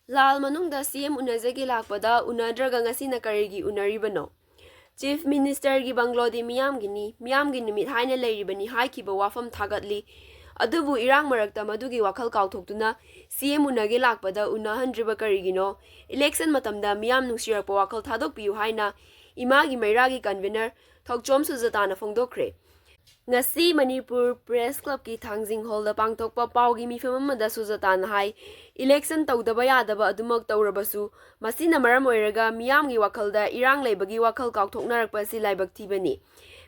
ꯂꯥꯜ ꯃꯅꯨꯡꯗ CM Unajage ꯂꯥꯛꯄꯗ Unadraga Ngasina Karigi Unaribano. Chief Ministergi Banglodi miyamgi numit haina leiribani haikiba wafam thagatli. Adubu irang marakta madugi wakal kauthokduna CM Unage lakpada unahandriba karigino. Election matamda miyam nungsirakpa wakal thadokpiyu haina imagi mairagi convener Thokchom Sujatana phongdokre. Ngasi Manipur Press Club ki Thangjing Hall da pangthokpa paugi mifam amada Sujatana hai election tawdaba yadaba adumak tawrabasu masina maram oiraga miyamgi wakalda irang leibagi wakal kauthoknarakpa si laibak thibani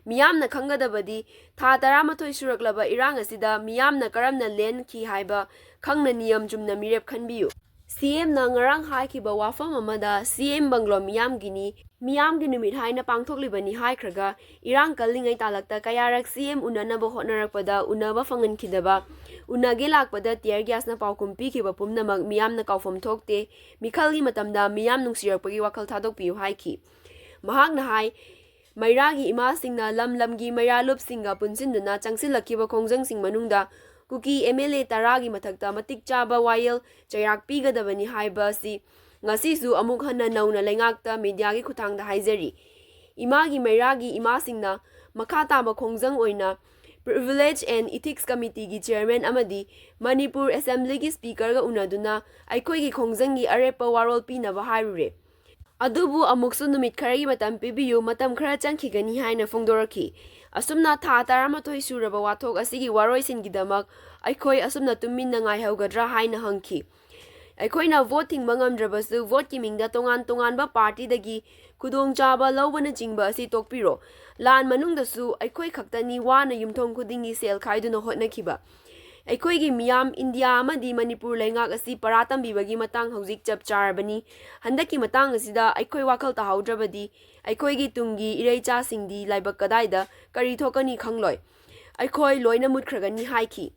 miyamna khangadabadi tha 13 suraklaba irang asida miyamna karamna len ki haiba khangna niyam jumna mirep khanbiyu CM na ngarang haikiba wafam amada CM Banglo miyamgi numit haina pangthoklibani haikhraga irang kallingai talakta kayarak CM unanaba hotnarakpada unaba fangankidaba Unage lakpada tear gas na paukumpi kiba pumnamak miyam na kaufam thokte mikhalgi matamda miyam nungsirakpagi wakal thadokpiyu haiki mahak na hai mairagi ima singna lamgi mairalup singa punsinduna changsilakiba khongjang sing manungda kuki MLA taragi mathakta matik chaba wayel chayak pigadabani haiba si ngasisu amuk hanna nauna lengakta mediagi khuthangda haizari imagi mairagi ima singna makhata ba khongjang oina Privilege and Ethics Committee gi Chairman amadi Manipur Assembly gi Speaker ga unaduna aikoi gi khongjang gi arepa warol pinaba hairure adubu amuksu numit kharagi matam pibiyu matam khara changkhigani haina phongdoraki asumna tha 13 suraba wathok asigi waroi singidamak aikoi asumna tumminna ngai haugadra haina hangki aikoina voting mangamdrabasu vote ki mingda tongan ba party dagi kudong chaba lawbana jingba asi tokpiro lan manungdasu aikoi khaktani wana yumthong khudingi sel khaiduna hotnakiba aikoi gi miyam India amadi Manipur lengak asi paratam bibagi matang hojik chap charbani handaki matang asida aikoi wakal ta haudrabadi aikoi gi tungi ireicha singdi laibak kadaida kari thokani khangloi aikoi loina mutkhragani haiki